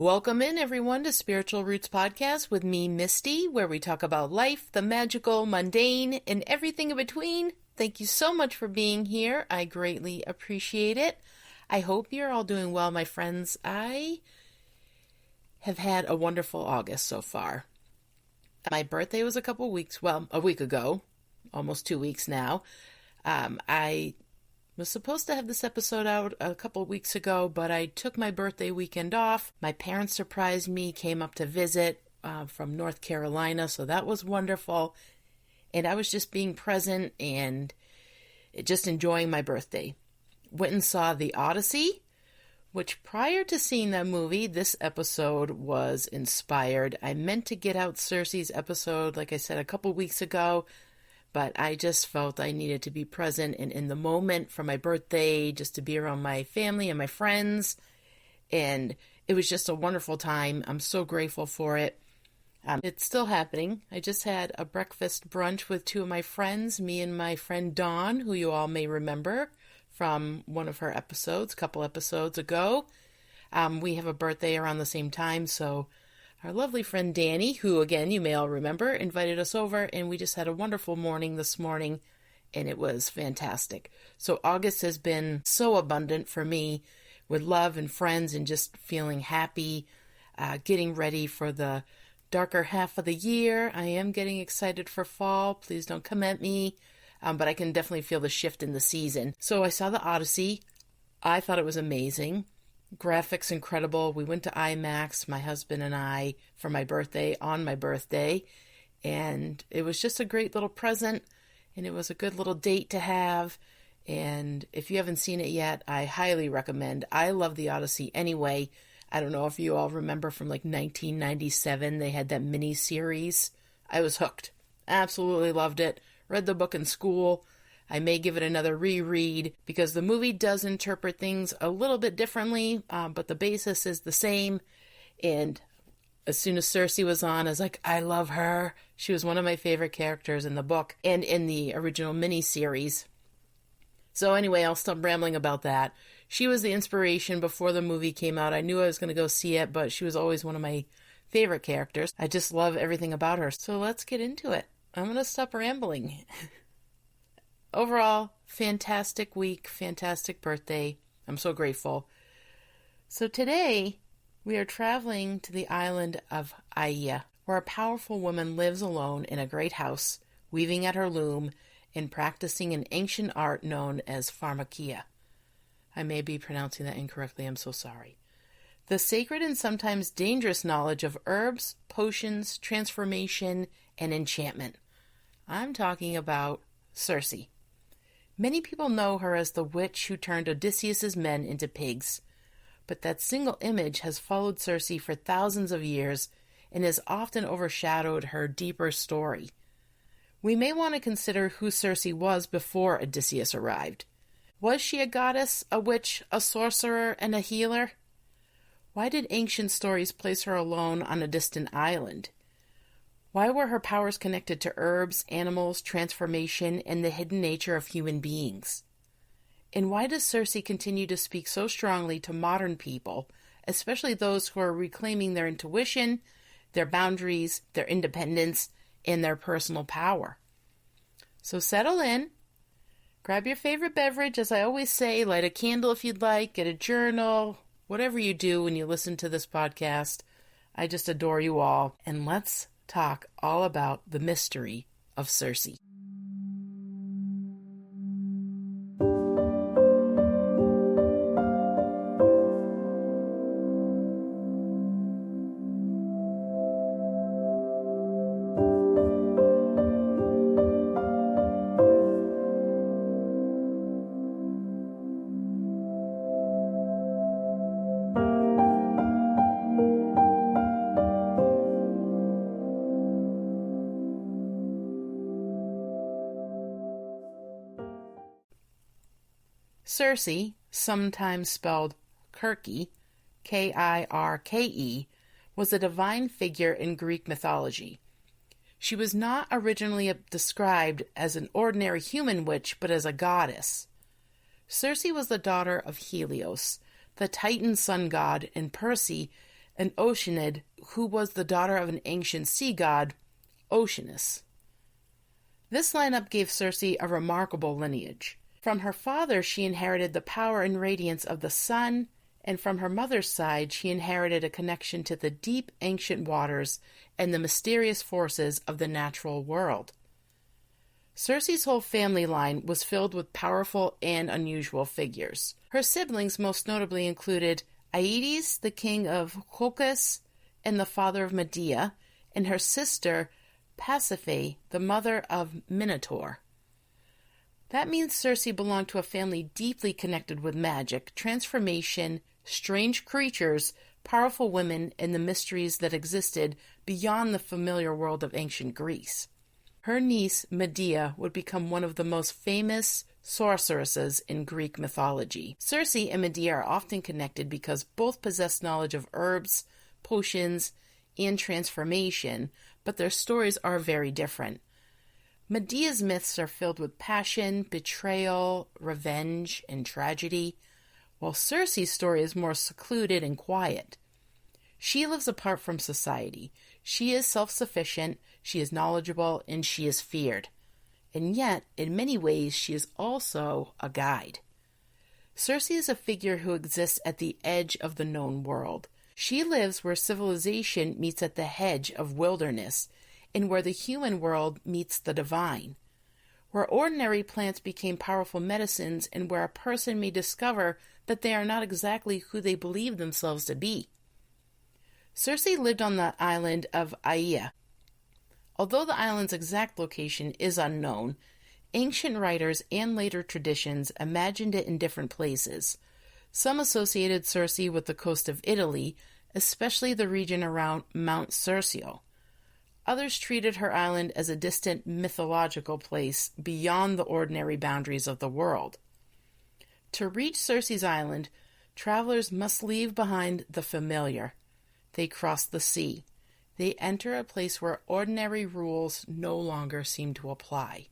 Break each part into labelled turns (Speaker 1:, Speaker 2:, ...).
Speaker 1: Welcome in, everyone, to Spiritual Roots Podcast with me, Misty, where we talk about life, the magical, mundane, and everything in between. Thank you so much for being here. I greatly appreciate it. I hope you're all doing well, my friends. I have had a wonderful August so far. My birthday was a week ago, almost 2 weeks now. I was supposed to have this episode out a couple weeks ago, but I took my birthday weekend off. My parents surprised me, came up to visit from North Carolina, so that was wonderful. And I was just being present and just enjoying my birthday. Went and saw The Odyssey, which prior to seeing that movie, this episode was inspired. I meant to get out Circe's episode, like I said, a couple weeks ago, but I just felt I needed to be present and in the moment for my birthday, just to be around my family and my friends. And it was just a wonderful time. I'm so grateful for it. It's still happening. I just had a breakfast brunch with two of my friends, me and my friend Dawn, who you all may remember from one of her episodes, a couple episodes ago. We have a birthday around the same time, so our lovely friend Danny, who, again, you may all remember, invited us over, and we just had a wonderful morning this morning, and it was fantastic. So August has been so abundant for me with love and friends and just feeling happy, getting ready for the darker half of the year. I am getting excited for fall. Please don't come at me, but I can definitely feel the shift in the season. So I saw The Odyssey. I thought it was amazing. Graphics incredible. We went to IMAX, my husband and I, for my birthday, on my birthday, and it was just a great little present, and it was a good little date to have. And if you haven't seen it yet, I highly recommend. I love The Odyssey anyway. I don't know if you all remember from like 1997, they had that mini series. I was hooked. Absolutely loved it. Read the book in school. I may give it another reread because the movie does interpret things a little bit differently, but the basis is the same. And as soon as Circe was on, I was like, I love her. She was one of my favorite characters in the book and in the original miniseries. So anyway, I'll stop rambling about that. She was the inspiration before the movie came out. I knew I was going to go see it, but she was always one of my favorite characters. I just love everything about her. So let's get into it. I'm going to stop rambling. Overall, fantastic week, fantastic birthday. I'm so grateful. So today, we are traveling to the island of Aia, where a powerful woman lives alone in a great house, weaving at her loom and practicing an ancient art known as pharmakia. I may be pronouncing that incorrectly, I'm so sorry. The sacred and sometimes dangerous knowledge of herbs, potions, transformation, and enchantment. I'm talking about Circe. Many people know her as the witch who turned Odysseus's men into pigs, but that single image has followed Circe for thousands of years and has often overshadowed her deeper story. We may want to consider who Circe was before Odysseus arrived. Was she a goddess, a witch, a sorcerer, and a healer? Why did ancient stories place her alone on a distant island? Why were her powers connected to herbs, animals, transformation, and the hidden nature of human beings? And why does Circe continue to speak so strongly to modern people, especially those who are reclaiming their intuition, their boundaries, their independence, and their personal power? So settle in, grab your favorite beverage, as I always say, light a candle if you'd like, get a journal, whatever you do when you listen to this podcast. I just adore you all, and let's talk all about the mystery of Circe. Circe, sometimes spelled Kirke, Kirke, was a divine figure in Greek mythology. She was not originally described as an ordinary human witch, but as a goddess. Circe was the daughter of Helios, the Titan sun god, and Perse, an Oceanid who was the daughter of an ancient sea god, Oceanus. This lineup gave Circe a remarkable lineage. From her father, she inherited the power and radiance of the sun, and from her mother's side, she inherited a connection to the deep ancient waters and the mysterious forces of the natural world. Circe's whole family line was filled with powerful and unusual figures. Her siblings most notably included Aeetes, the king of Colchis and the father of Medea, and her sister Pasiphae, the mother of Minotaur. That means Circe belonged to a family deeply connected with magic, transformation, strange creatures, powerful women, and the mysteries that existed beyond the familiar world of ancient Greece. Her niece, Medea, would become one of the most famous sorceresses in Greek mythology. Circe and Medea are often connected because both possess knowledge of herbs, potions, and transformation, but their stories are very different. Medea's myths are filled with passion, betrayal, revenge, and tragedy, while Circe's story is more secluded and quiet. She lives apart from society. She is self-sufficient, she is knowledgeable, and she is feared. And yet, in many ways, she is also a guide. Circe is a figure who exists at the edge of the known world. She lives where civilization meets at the hedge of wilderness, and where the human world meets the divine, where ordinary plants became powerful medicines, and where a person may discover that they are not exactly who they believe themselves to be. Circe lived on the island of Aea. Although the island's exact location is unknown, ancient writers and later traditions imagined it in different places. Some associated Circe with the coast of Italy, especially the region around Mount Circeo. Others treated her island as a distant mythological place beyond the ordinary boundaries of the world. To reach Circe's island, travelers must leave behind the familiar. They cross the sea. They enter a place where ordinary rules no longer seem to apply.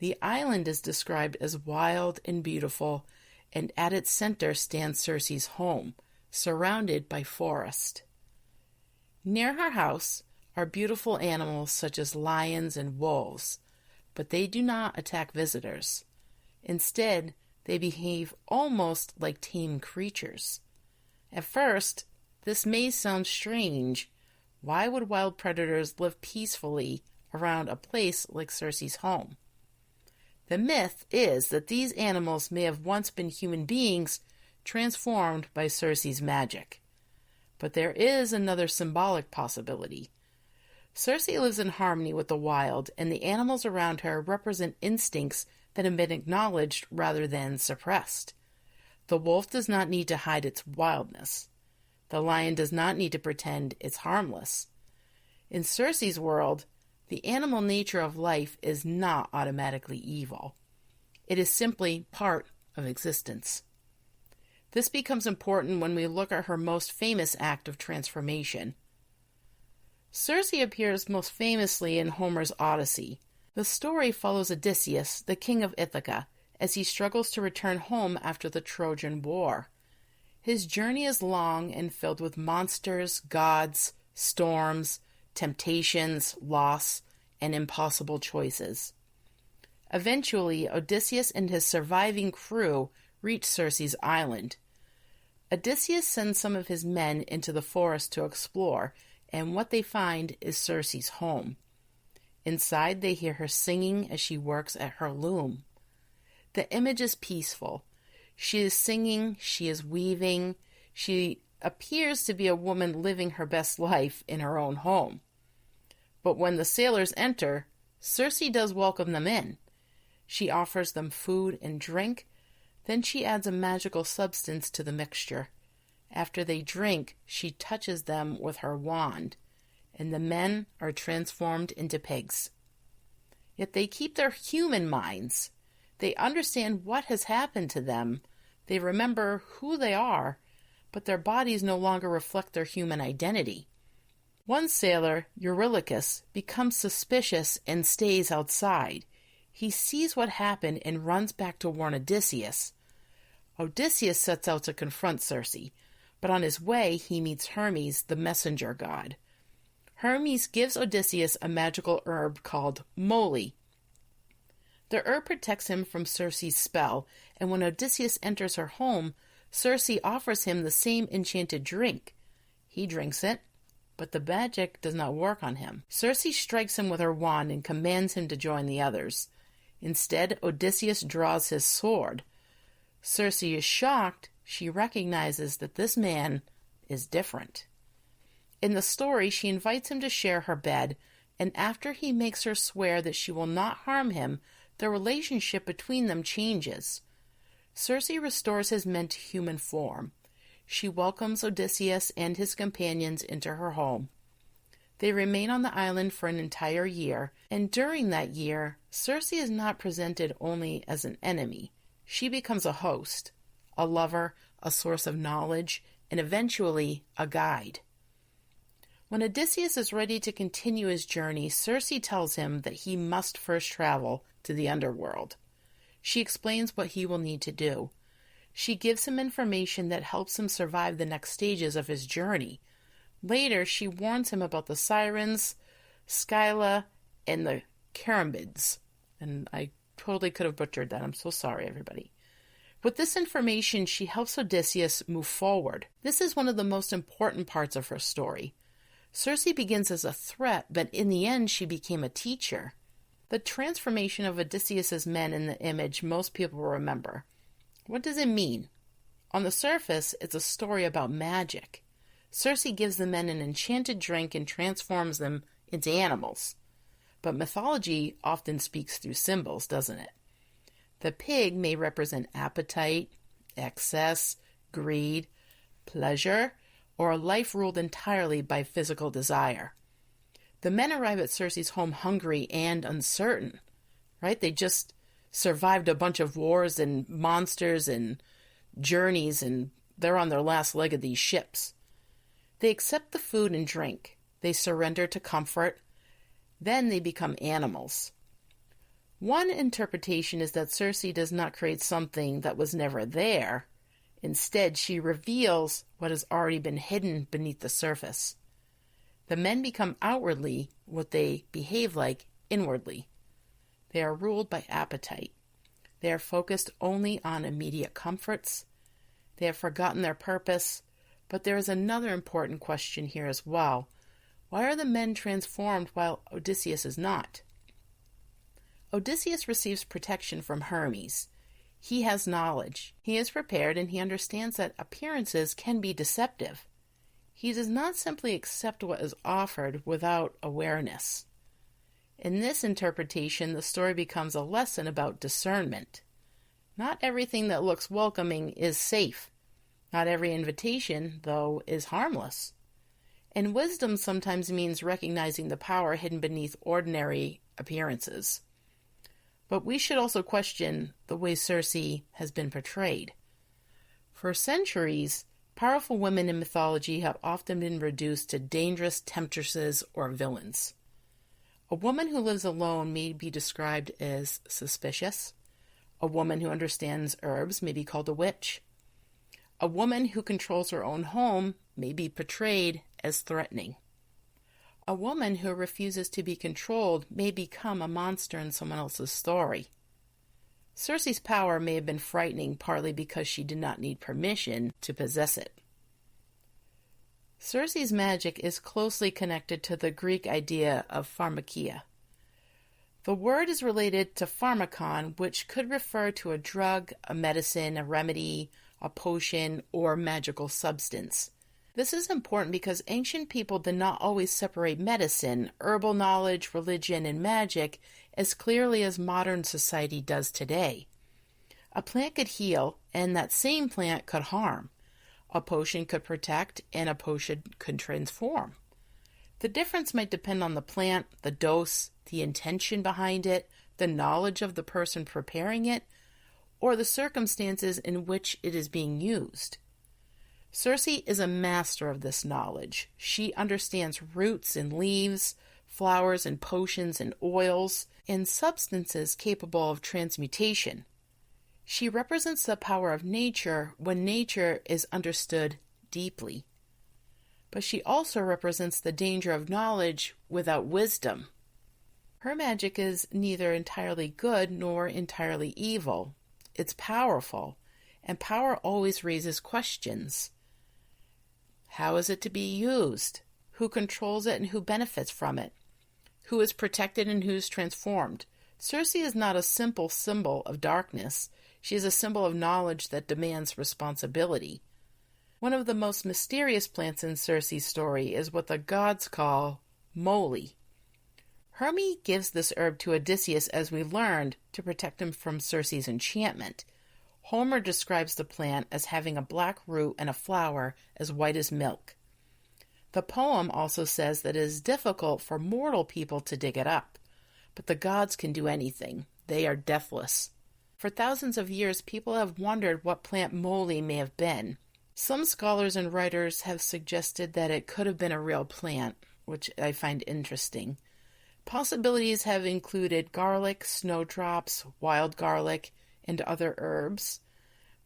Speaker 1: The island is described as wild and beautiful, and at its center stands Circe's home, surrounded by forest. Near her house are beautiful animals such as lions and wolves, but they do not attack visitors. Instead, they behave almost like tame creatures. At first, this may sound strange. Why would wild predators live peacefully around a place like Circe's home? The myth is that these animals may have once been human beings transformed by Circe's magic. But there is another symbolic possibility. Circe lives in harmony with the wild, and the animals around her represent instincts that have been acknowledged rather than suppressed. The wolf does not need to hide its wildness. The lion does not need to pretend it's harmless. In Circe's world, the animal nature of life is not automatically evil. It is simply part of existence. This becomes important when we look at her most famous act of transformation. Circe appears most famously in Homer's Odyssey. The story follows Odysseus, the king of Ithaca, as he struggles to return home after the Trojan War. His journey is long and filled with monsters, gods, storms, temptations, loss, and impossible choices. Eventually, Odysseus and his surviving crew reach Circe's island. Odysseus sends some of his men into the forest to explore, and what they find is Circe's home. Inside, they hear her singing as she works at her loom. The image is peaceful. She is singing, she is weaving, she appears to be a woman living her best life in her own home. But when the sailors enter, Circe does welcome them in. She offers them food and drink, then she adds a magical substance to the mixture. After they drink, she touches them with her wand, and the men are transformed into pigs. Yet they keep their human minds. They understand what has happened to them. They remember who they are, but their bodies no longer reflect their human identity. One sailor, Eurylochus, becomes suspicious and stays outside. He sees what happened and runs back to warn Odysseus. Odysseus sets out to confront Circe, But on his way, he meets Hermes, the messenger god. Hermes gives Odysseus a magical herb called moly. The herb protects him from Circe's spell, and when Odysseus enters her home, Circe offers him the same enchanted drink. He drinks it, but the magic does not work on him. Circe strikes him with her wand and commands him to join the others. Instead, Odysseus draws his sword. Circe is shocked. She recognizes that this man is different. In the story, she invites him to share her bed, and after he makes her swear that she will not harm him, the relationship between them changes. Circe restores his men to human form. She welcomes Odysseus and his companions into her home. They remain on the island for an entire year, and during that year, Circe is not presented only as an enemy. She becomes a host, a lover, a source of knowledge, and eventually a guide. When Odysseus is ready to continue his journey, Circe tells him that he must first travel to the underworld. She explains what he will need to do. She gives him information that helps him survive the next stages of his journey. Later, she warns him about the Sirens, Scylla, and the Carymbids. And I totally could have butchered that. I'm so sorry, everybody. With this information, she helps Odysseus move forward. This is one of the most important parts of her story. Circe begins as a threat, but in the end, she became a teacher. The transformation of Odysseus's men in the image most people remember. What does it mean? On the surface, it's a story about magic. Circe gives the men an enchanted drink and transforms them into animals. But mythology often speaks through symbols, doesn't it? The pig may represent appetite, excess, greed, pleasure, or a life ruled entirely by physical desire. The men arrive at Circe's home hungry and uncertain, right? They just survived a bunch of wars and monsters and journeys, and they're on their last leg of these ships. They accept the food and drink. They surrender to comfort. Then they become animals. One interpretation is that Circe does not create something that was never there. Instead, she reveals what has already been hidden beneath the surface. The men become outwardly what they behave like inwardly. They are ruled by appetite. They are focused only on immediate comforts. They have forgotten their purpose. But there is another important question here as well. Why are the men transformed while Odysseus is not? Odysseus receives protection from Hermes. He has knowledge. He is prepared, and he understands that appearances can be deceptive. He does not simply accept what is offered without awareness. In this interpretation, the story becomes a lesson about discernment. Not everything that looks welcoming is safe. Not every invitation, though, is harmless. And wisdom sometimes means recognizing the power hidden beneath ordinary appearances. But we should also question the way Circe has been portrayed. For centuries, powerful women in mythology have often been reduced to dangerous temptresses or villains. A woman who lives alone may be described as suspicious. A woman who understands herbs may be called a witch. A woman who controls her own home may be portrayed as threatening. A woman who refuses to be controlled may become a monster in someone else's story. Circe's power may have been frightening partly because she did not need permission to possess it. Circe's magic is closely connected to the Greek idea of pharmakia. The word is related to pharmakon, which could refer to a drug, a medicine, a remedy, a potion, or magical substance. This is important because ancient people did not always separate medicine, herbal knowledge, religion, and magic as clearly as modern society does today. A plant could heal, and that same plant could harm. A potion could protect, and a potion could transform. The difference might depend on the plant, the dose, the intention behind it, the knowledge of the person preparing it, or the circumstances in which it is being used. Circe is a master of this knowledge. She understands roots and leaves, flowers and potions and oils, and substances capable of transmutation. She represents the power of nature when nature is understood deeply. But she also represents the danger of knowledge without wisdom. Her magic is neither entirely good nor entirely evil. It's powerful, and power always raises questions. How is it to be used? Who controls it and who benefits from it? Who is protected and who's transformed? Circe is not a simple symbol of darkness. She is a symbol of knowledge that demands responsibility. One of the most mysterious plants in Circe's story is what the gods call moly. Hermes gives this herb to Odysseus, as we learned, to protect him from Circe's enchantment. Homer describes the plant as having a black root and a flower as white as milk. The poem also says that it is difficult for mortal people to dig it up, but the gods can do anything. They are deathless. For thousands of years, people have wondered what plant moly may have been. Some scholars and writers have suggested that it could have been a real plant, which I find interesting. Possibilities have included garlic, snowdrops, wild garlic, and other herbs,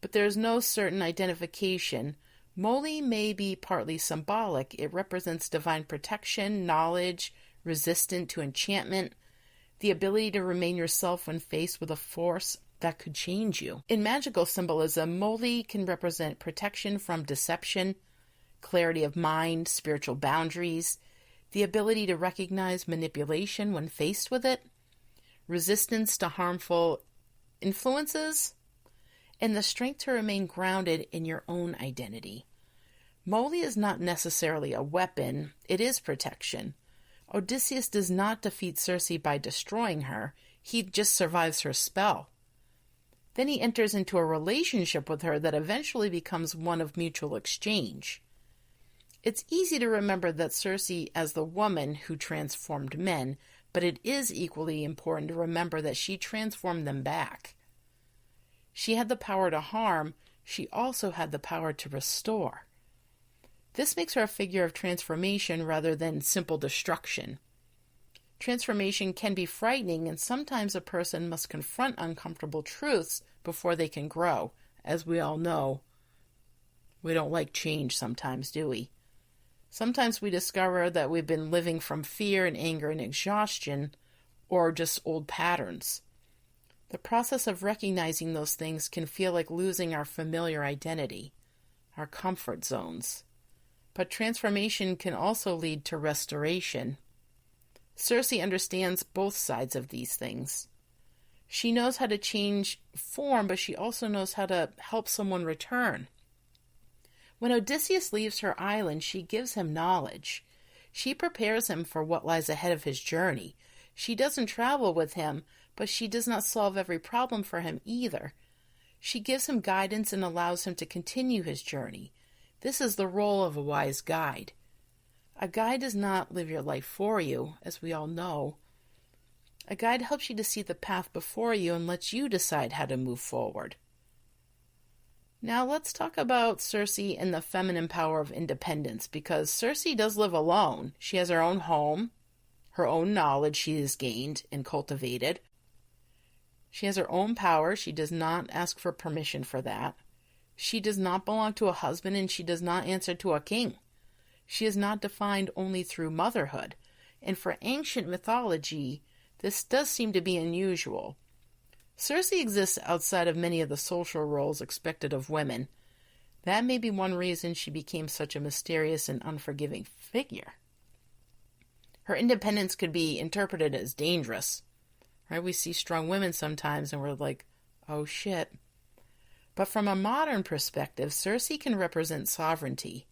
Speaker 1: but there is no certain identification. Moly may be partly symbolic. It represents divine protection, knowledge, resistant to enchantment, the ability to remain yourself when faced with a force that could change you. In magical symbolism, moly can represent protection from deception, clarity of mind, spiritual boundaries, the ability to recognize manipulation when faced with it, resistance to harmful influences, and the strength to remain grounded in your own identity. Moly is not necessarily a weapon, it is protection. Odysseus does not defeat Circe by destroying her, he just survives her spell. Then he enters into a relationship with her that eventually becomes one of mutual exchange. It's easy to remember that Circe as the woman who transformed men, but it is equally important to remember that she transformed them back. She had the power to harm, she also had the power to restore. This makes her a figure of transformation rather than simple destruction. Transformation can be frightening, and sometimes a person must confront uncomfortable truths before they can grow. As we all know, we don't like change sometimes, do we? Sometimes we discover that we've been living from fear and anger and exhaustion, or just old patterns. The process of recognizing those things can feel like losing our familiar identity, our comfort zones. But transformation can also lead to restoration. Circe understands both sides of these things. She knows how to change form, but she also knows how to help someone return. When Odysseus leaves her island, she gives him knowledge. She prepares him for what lies ahead of his journey. She doesn't travel with him, but she does not solve every problem for him either. She gives him guidance and allows him to continue his journey. This is the role of a wise guide. A guide does not live your life for you, as we all know. A guide helps you to see the path before you and lets you decide how to move forward. Now let's talk about Circe and the feminine power of independence, because Circe does live alone. She has her own home, her own knowledge she has gained and cultivated. She has her own power. She does not ask for permission for that. She does not belong to a husband, and she does not answer to a king. She is not defined only through motherhood. And for ancient mythology, this does seem to be unusual. Circe exists outside of many of the social roles expected of women. That may be one reason she became such a mysterious and unforgiving figure. Her independence could be interpreted as dangerous. Right? We see strong women sometimes and we're like, oh shit. But from a modern perspective, Circe can represent sovereignty.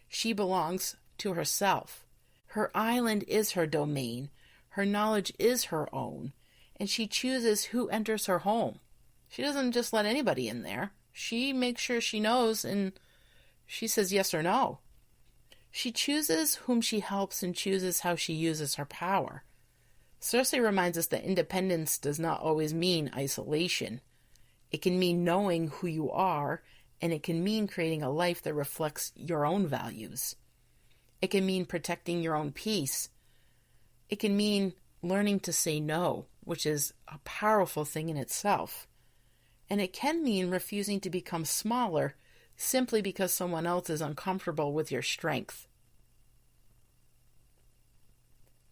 Speaker 1: She belongs to herself. Her island is her domain. Her knowledge is her own. And she chooses who enters her home. She doesn't just let anybody in there. She makes sure she knows and she says yes or no. She chooses whom she helps and chooses how she uses her power. Circe reminds us that independence does not always mean isolation. It can mean knowing who you are, and it can mean creating a life that reflects your own values. It can mean protecting your own peace. It can mean learning to say no, which is a powerful thing in itself. And it can mean refusing to become smaller simply because someone else is uncomfortable with your strength.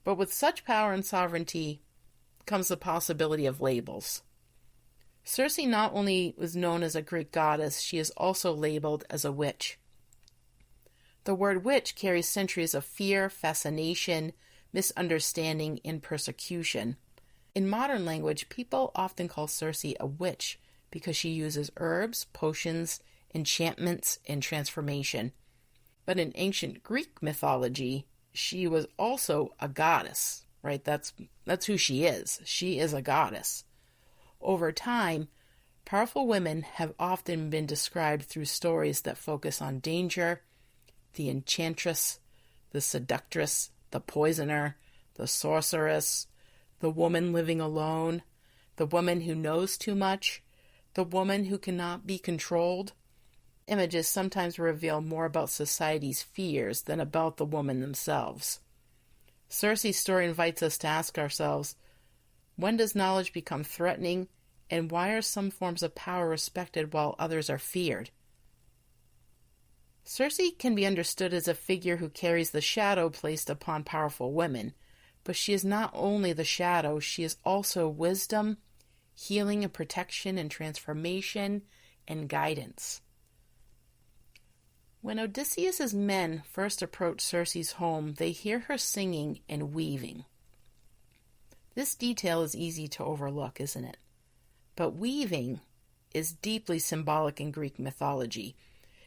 Speaker 1: But with such power and sovereignty comes the possibility of labels. Circe not only was known as a Greek goddess, she is also labeled as a witch. The word witch carries centuries of fear, fascination, misunderstanding, and persecution. In modern language, people often call Circe a witch because she uses herbs, potions, enchantments, and transformation. But in ancient Greek mythology, she was also a goddess, right? That's who she is. She is a goddess. Over time, powerful women have often been described through stories that focus on danger, the enchantress, the seductress, the poisoner, the sorceress, the woman living alone, the woman who knows too much, the woman who cannot be controlled. Images sometimes reveal more about society's fears than about the women themselves. Circe's story invites us to ask ourselves, when does knowledge become threatening, and why are some forms of power respected while others are feared? Circe can be understood as a figure who carries the shadow placed upon powerful women, but she is not only the shadow, she is also wisdom, healing and protection and transformation and guidance. When Odysseus's men first approach Circe's home, they hear her singing and weaving. This detail is easy to overlook, isn't it? But weaving is deeply symbolic in Greek mythology.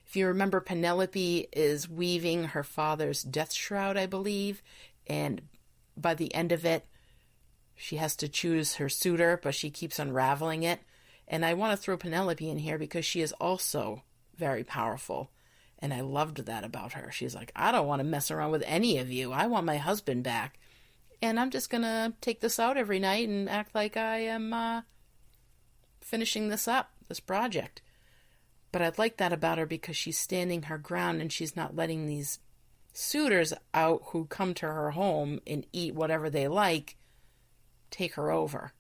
Speaker 1: If you remember, Penelope is weaving her father's death shroud, I believe, and by the end of it, she has to choose her suitor, but she keeps unraveling it. And I want to throw Penelope in here because she is also very powerful. And I loved that about her. She's like, I don't want to mess around with any of you. I want my husband back. And I'm just going to take this out every night and act like I am finishing this project. But I like that about her because she's standing her ground and she's not letting these suitors out who come to her home and eat whatever they like take her over.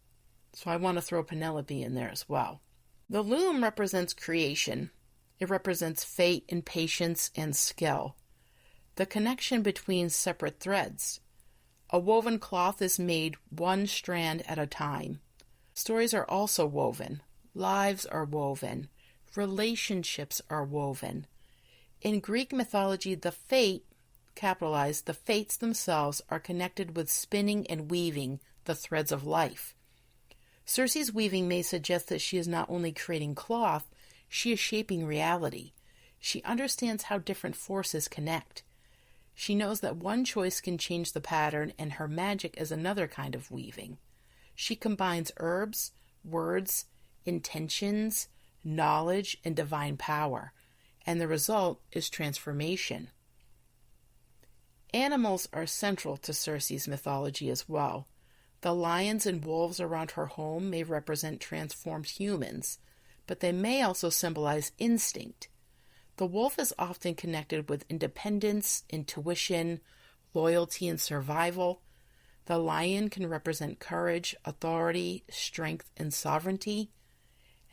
Speaker 1: So I want to throw Penelope in there as well. The loom represents creation. It represents fate and patience and skill. The connection between separate threads. A woven cloth is made one strand at a time. Stories are also woven. Lives are woven. Relationships are woven. In Greek mythology, the fate, capitalized, the fates themselves are connected with spinning and weaving the threads of life. Circe's weaving may suggest that she is not only creating cloth, she is shaping reality. She understands how different forces connect. She knows that one choice can change the pattern, and her magic is another kind of weaving. She combines herbs, words, intentions, knowledge, and divine power, and the result is transformation. Animals are central to Circe's mythology as well. The lions and wolves around her home may represent transformed humans, but they may also symbolize instinct. The wolf is often connected with independence, intuition, loyalty, and survival. The lion can represent courage, authority, strength, and sovereignty.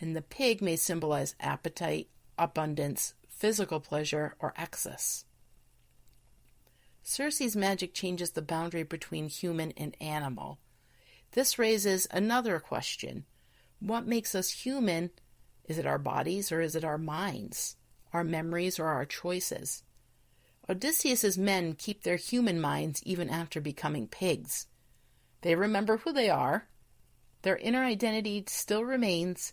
Speaker 1: And the pig may symbolize appetite, abundance, physical pleasure, or excess. Circe's magic changes the boundary between human and animal. This raises another question. What makes us human? Is it our bodies or is it our minds, our memories or our choices? Odysseus's men keep their human minds even after becoming pigs. They remember who they are. Their inner identity still remains,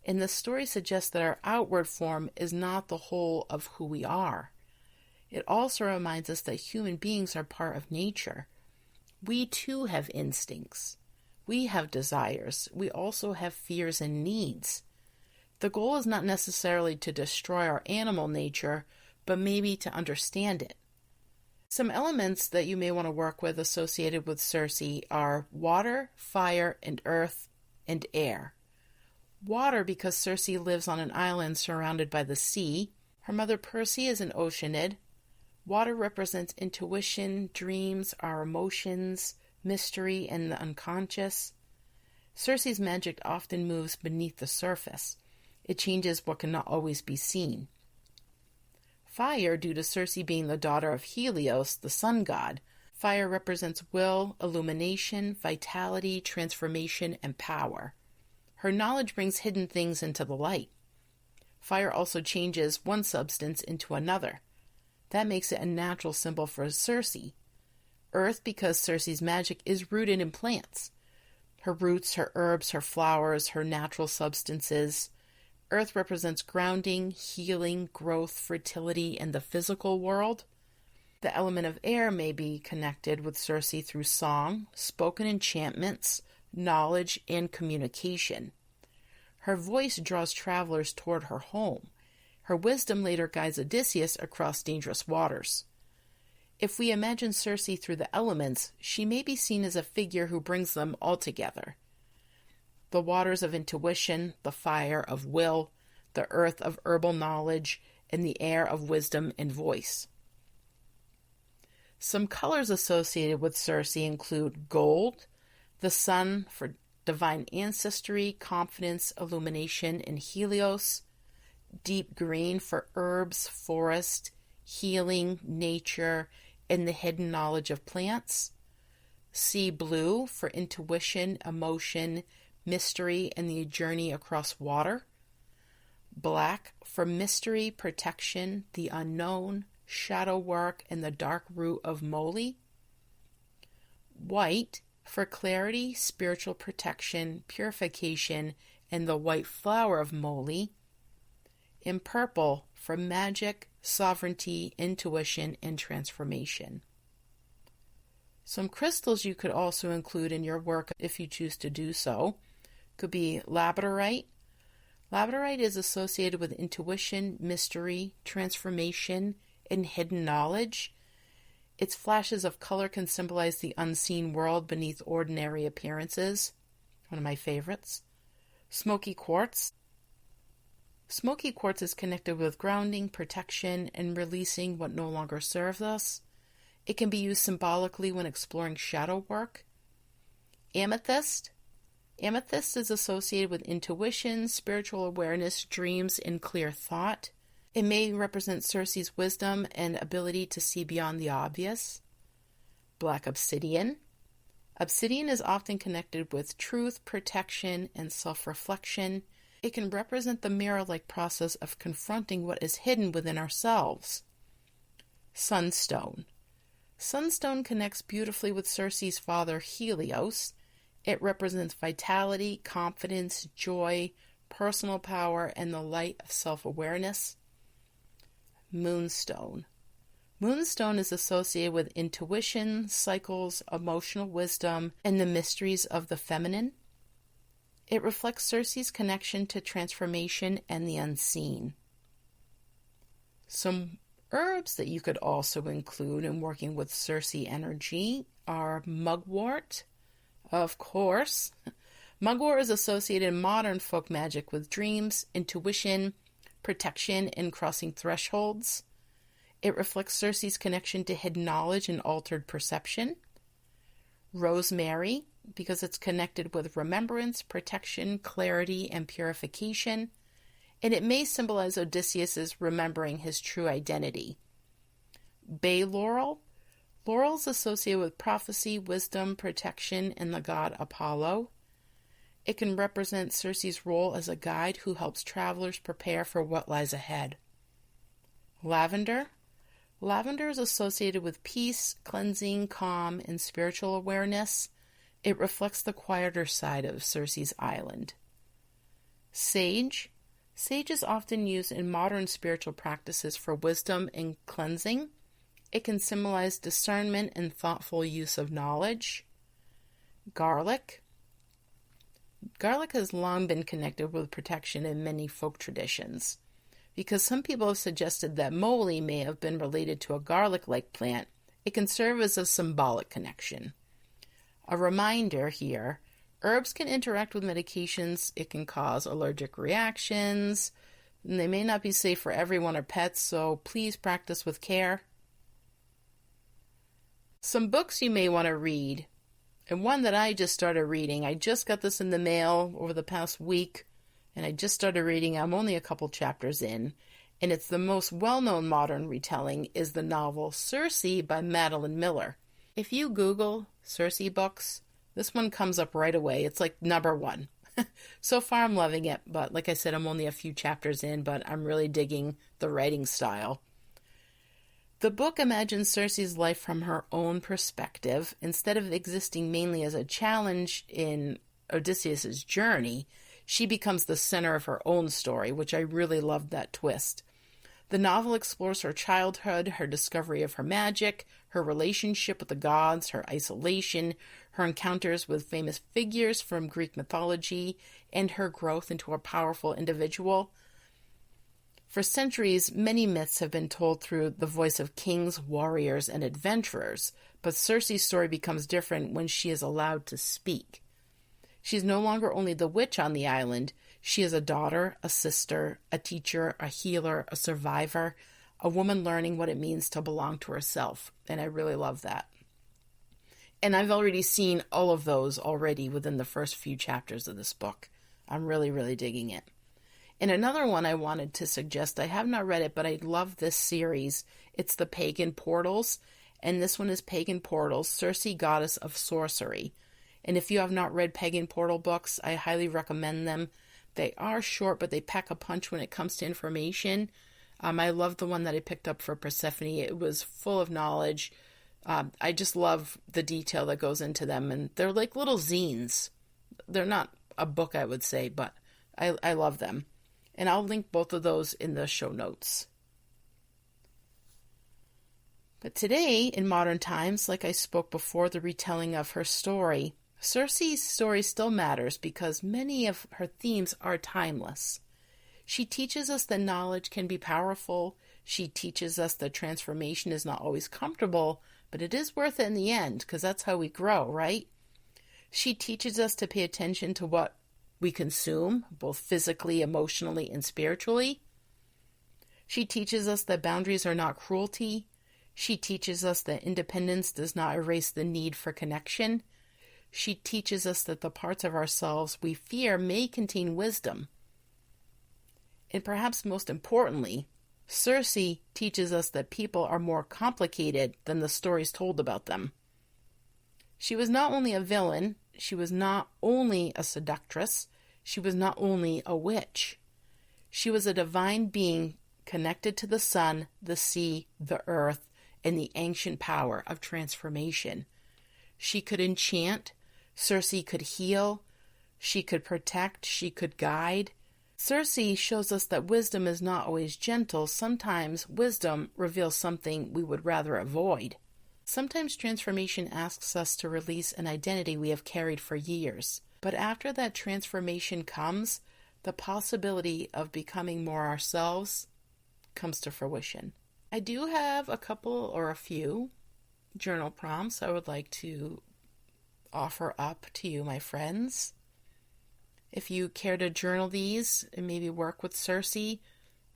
Speaker 1: and the story suggests that our outward form is not the whole of who we are. It also reminds us that human beings are part of nature. We too have instincts. We have desires. We also have fears and needs. The goal is not necessarily to destroy our animal nature, but maybe to understand it. Some elements that you may want to work with associated with Circe are water, fire, and earth, and air. Water, because Circe lives on an island surrounded by the sea. Her mother Perse is an oceanid. Water represents intuition, dreams, our emotions, mystery, and the unconscious. Circe's magic often moves beneath the surface. It changes what cannot always be seen. Fire, due to Circe being the daughter of Helios, the sun god. Fire represents will, illumination, vitality, transformation, and power. Her knowledge brings hidden things into the light. Fire also changes one substance into another. That makes it a natural symbol for Circe. Earth, because Circe's magic is rooted in plants. Her roots, her herbs, her flowers, her natural substances. Earth represents grounding, healing, growth, fertility, and the physical world. The element of air may be connected with Circe through song, spoken enchantments, knowledge, and communication. Her voice draws travelers toward her home. Her wisdom later guides Odysseus across dangerous waters. If we imagine Circe through the elements, she may be seen as a figure who brings them all together. The waters of intuition, the fire of will, the earth of herbal knowledge, and the air of wisdom and voice. Some colors associated with Circe include gold, the sun for divine ancestry, confidence, illumination, and Helios, deep green for herbs, forest, healing, nature, and the hidden knowledge of plants, sea blue for intuition, emotion, mystery, and the journey across water, black for mystery, protection, the unknown, shadow work, and the dark root of moly, white for clarity, spiritual protection, purification, and the white flower of moly, and purple for magic, sovereignty, intuition, and transformation. Some crystals you could also include in your work if you choose to do so could be labradorite. Labradorite is associated with intuition, mystery, transformation, and hidden knowledge. Its flashes of color can symbolize the unseen world beneath ordinary appearances. One of my favorites. Smoky quartz. Smoky quartz is connected with grounding, protection, and releasing what no longer serves us. It can be used symbolically when exploring shadow work. Amethyst. Amethyst is associated with intuition, spiritual awareness, dreams, and clear thought. It may represent Circe's wisdom and ability to see beyond the obvious. Black obsidian. Obsidian is often connected with truth, protection, and self-reflection. It can represent the mirror-like process of confronting what is hidden within ourselves. Sunstone. Sunstone connects beautifully with Circe's father, Helios. It represents vitality, confidence, joy, personal power, and the light of self-awareness. Moonstone. Moonstone is associated with intuition, cycles, emotional wisdom, and the mysteries of the feminine. It reflects Circe's connection to transformation and the unseen. Some herbs that you could also include in working with Circe energy are mugwort. Of course, mugwort is associated in modern folk magic with dreams, intuition, protection, and crossing thresholds. It reflects Circe's connection to hidden knowledge and altered perception. Rosemary, because it's connected with remembrance, protection, clarity, and purification. And it may symbolize Odysseus' remembering his true identity. Bay laurel. Laurel is associated with prophecy, wisdom, protection, and the god Apollo. It can represent Circe's role as a guide who helps travelers prepare for what lies ahead. Lavender. Lavender is associated with peace, cleansing, calm, and spiritual awareness. It reflects the quieter side of Circe's island. Sage. Sage is often used in modern spiritual practices for wisdom and cleansing. It can symbolize discernment and thoughtful use of knowledge. Garlic. Garlic has long been connected with protection in many folk traditions, because some people have suggested that moly may have been related to a garlic-like plant. It can serve as a symbolic connection. A reminder here, herbs can interact with medications. It can cause allergic reactions, and they may not be safe for everyone or pets, so please practice with care. Some books you may want to read, and one that I just started reading. I just got this in the mail over the past week, and I just started reading. I'm only a couple chapters in, and it's the most well-known modern retelling, is the novel Circe by Madeline Miller. If you Google Circe books, this one comes up right away. It's like number one. So far I'm loving it, but like I said, I'm only a few chapters in, but I'm really digging the writing style. The book imagines Circe's life from her own perspective. Instead of existing mainly as a challenge in Odysseus' journey, she becomes the center of her own story, which I really loved that twist. The novel explores her childhood, her discovery of her magic, her relationship with the gods, her isolation, her encounters with famous figures from Greek mythology, and her growth into a powerful individual. For centuries, many myths have been told through the voice of kings, warriors, and adventurers, but Circe's story becomes different when she is allowed to speak. She is no longer only the witch on the island. She is a daughter, a sister, a teacher, a healer, a survivor, a woman learning what it means to belong to herself, and I really love that. And I've already seen all of those already within the first few chapters of this book. I'm really, really digging it. And another one I wanted to suggest, I have not read it, but I love this series. It's the Pagan Portals, and this one is Pagan Portals, Circe, Goddess of Sorcery. And if you have not read Pagan Portal books, I highly recommend them. They are short, but they pack a punch when it comes to information. I love the one that I picked up for Persephone. It was full of knowledge. I just love the detail that goes into them, and they're like little zines. They're not a book, I would say, but I love them. And I'll link both of those in the show notes. But today, in modern times, like I spoke before, the retelling of her story, Circe's story still matters because many of her themes are timeless. She teaches us that knowledge can be powerful. She teaches us that transformation is not always comfortable, but it is worth it in the end, because that's how we grow, right? She teaches us to pay attention to what we consume, both physically, emotionally, and spiritually. She teaches us that boundaries are not cruelty. She teaches us that independence does not erase the need for connection. She teaches us that the parts of ourselves we fear may contain wisdom. And perhaps most importantly, Circe teaches us that people are more complicated than the stories told about them. She was not only a villain, she was not only a seductress, she was not only a witch. She was a divine being connected to the sun, the sea, the earth, and the ancient power of transformation. She could enchant, Circe could heal, she could protect, she could guide. Circe shows us that wisdom is not always gentle. Sometimes wisdom reveals something we would rather avoid. Sometimes transformation asks us to release an identity we have carried for years. But after that transformation comes, the possibility of becoming more ourselves comes to fruition. I do have a couple or a few journal prompts I would like to offer up to you, my friends. If you care to journal these and maybe work with Circe,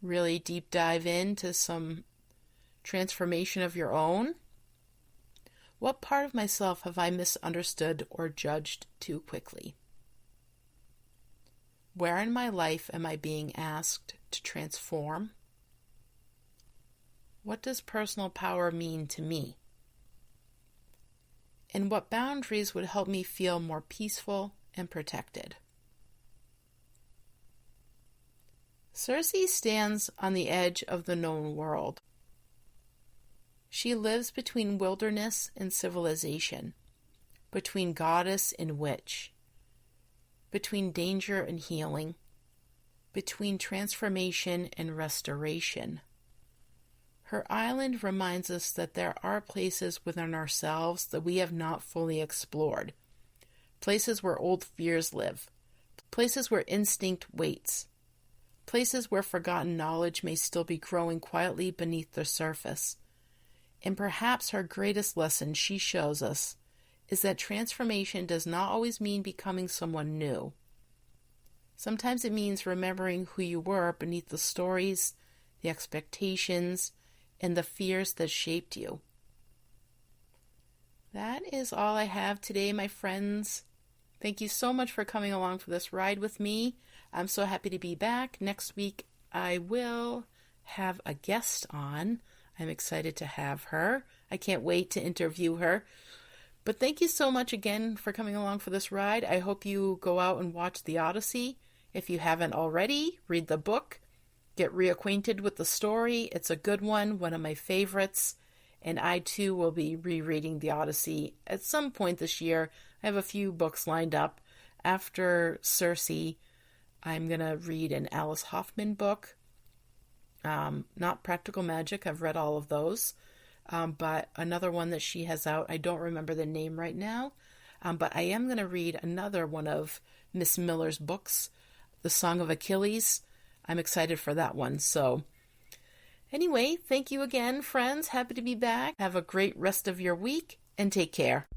Speaker 1: really deep dive into some transformation of your own. What part of myself have I misunderstood or judged too quickly? Where in my life am I being asked to transform? What does personal power mean to me? And what boundaries would help me feel more peaceful and protected? Circe stands on the edge of the known world. She lives between wilderness and civilization, between goddess and witch, between danger and healing, between transformation and restoration. Her island reminds us that there are places within ourselves that we have not fully explored, places where old fears live, places where instinct waits, places where forgotten knowledge may still be growing quietly beneath the surface. And perhaps her greatest lesson she shows us is that transformation does not always mean becoming someone new. Sometimes it means remembering who you were beneath the stories, the expectations, and the fears that shaped you. That is all I have today, my friends. Thank you so much for coming along for this ride with me. I'm so happy to be back. Next week, I will have a guest on. I'm excited to have her. I can't wait to interview her. But thank you so much again for coming along for this ride. I hope you go out and watch The Odyssey. If you haven't already, read the book. Get reacquainted with the story. It's a good one of my favorites. And I too will be rereading The Odyssey at some point this year. I have a few books lined up. After Circe, I'm going to read an Alice Hoffman book. Not Practical Magic. I've read all of those. But another one that she has out, I don't remember the name right now. But I am going to read another one of Miss Miller's books, The Song of Achilles. I'm excited for that one. So anyway, thank you again, friends. Happy to be back. Have a great rest of your week and take care.